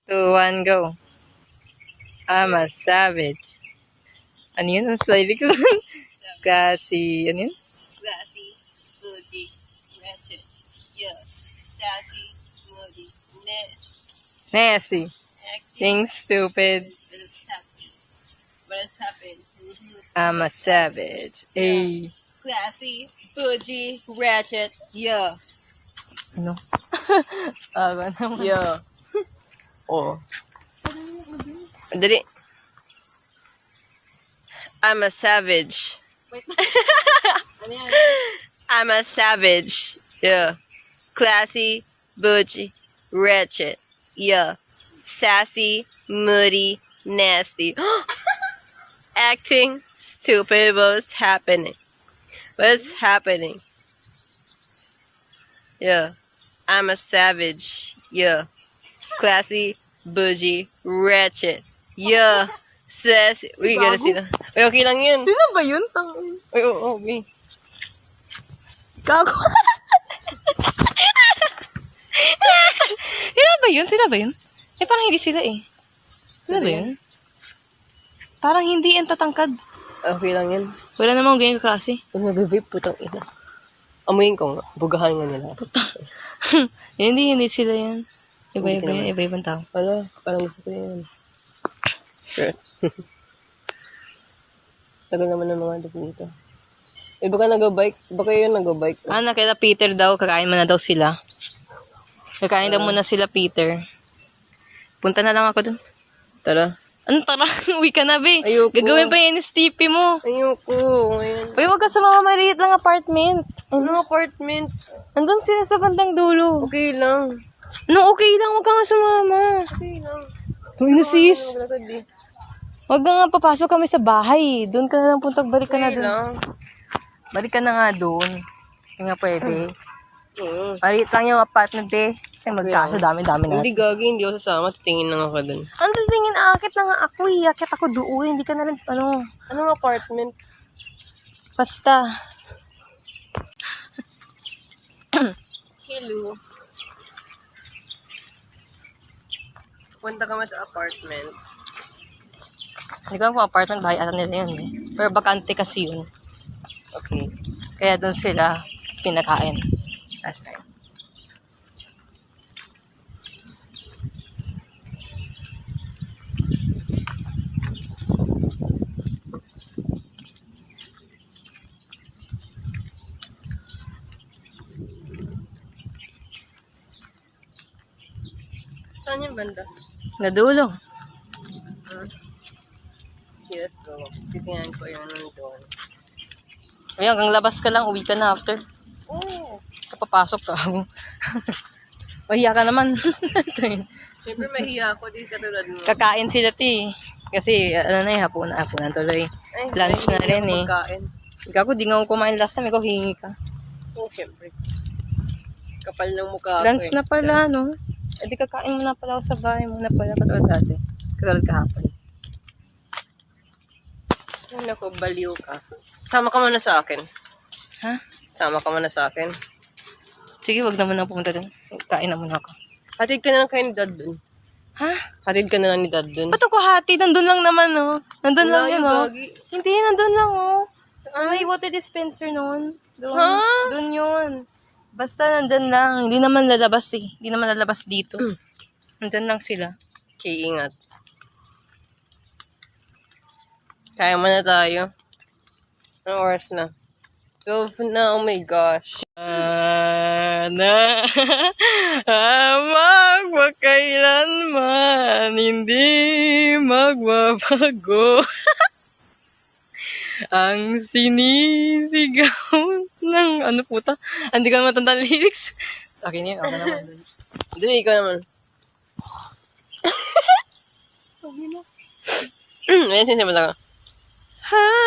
2, 1, go. I'm a savage. Ano yun? Ang slide ko. Kasi, ano yun? Classy, bougie, ratchet, yeah, sassy, moody, Nasty. acting, Think stupid. but it's happened. I'm a savage. Ay. Classy, bougie, ratchet, yeah, Ano? Aga naman. yeah. Oo. Dali. I'm a savage. Ano yan? I'm a savage. Yeah. Classy, bougie, ratchet. Yeah. Sassy, moody, nasty. Acting stupid. What's happening? What's happening? Yeah. I'm a savage. Yeah. Classy, bougie, ratchet. Yeah. Sassy. Uy, gano'n sila. Uy, okay lang yun. Sino ba yun? Uy, oo, okay. Gago. Sila ba yun? Sila ba yun? Eh, parang hindi sila eh. Sila ba yun? Parang hindi yan tatangkad. Okay lang yan. Wala namang ganyan klase. Pag nag-vape, putang ina. Amuyin ko nga. Bugahan nga nila. Hindi sila yan. Iba-iba Hindi yan, iba-ibang tao. Wala, parang gusto ko yan. Sure. Tagal naman ng mga dito. Eh, baka nag-bike? Baka yun nag-bike? Ah, nakita Peter daw, kakain mo na daw sila. Kakain daw muna sila, Peter. Punta na lang ako dun. Tara. Ano, tara, uwi ka na, be. Ayoko. Gagawin pa yung NSTP mo. Ayoko. Ngayon. Uy, wag ka sa mga maliit lang apartment. Ano apartment? Andun sila sa bandang dulo. Okay lang. No, okay lang, wag ka nga sumama. Okay lang. Ano, sis? Maglakad eh. Wag ka nga, papasok kami sa bahay. Doon ka na lang puntag, balik ka na Okay doon. lang. Balik ka na nga doon. Hindi nga pwede. Oo. Maliit lang yung apartment, eh. Ay, magkasa, dami-dami na. Hindi gagi, hindi ako sasama. Titingin lang ako dun. Ang tingin, akit na nga ako eh. Akit ako doon. Hindi ka na lang, ano. Anong apartment? Basta. Hello. Punta ka sa apartment. Hindi ko alam kung apartment, bahay ata nila yun eh. Pero bakante kasi yun. Okay. Kaya doon sila pinakain. Last time. Saan yung banda? Nadulo. Yes, go. Titingnan ko yung nandun. Ayun, hanggang labas ka lang, uwi ka na after. Oo. Kapapasok ka. Mahiya ka naman. Siyempre mahiya ako din katulad mo. Kakain sila ti. Kasi ano na hapunan tuloy. Ay, Lunch na hindi rin ako eh. magkain. Gago, di nga ako kumain last time. Ikaw hingi ka. Oo, siyempre. Kapal ng mukha Lunch ko eh. na pala, no? E di kakain mo na pala ako sa bahay mo na pala. Katulad dati. Katulad kahapon. Ay, naku, baliw ka. Sama ka muna sa akin. Ha? Sama ka muna sa akin. Sige, wag naman ako pumunta dun. Kain na muna ako. Hatid ka na lang kayo ni Dad dun. Ha? Hatid ka na lang ni Dad dun. Ba't ako hati? Nandun lang naman, no? Nandun lang yun, no? Gagi. Hindi, nandun lang, oh. May water dispenser noon. Doon. Ha? Doon yun. Basta nandyan lang. Hindi naman lalabas eh. Hindi naman lalabas dito. Nandyan lang sila. Okay, ingat. Kaya mo na tayo. Anong oras na? 12 na, oh my gosh. Na magpakailanman hindi magbabago ang sinisigaw ng ano puta. Hindi ka matanda lyrics. Akin yun, ako naman. Hindi, ikaw naman. Ayun, sinasabi lang. Ha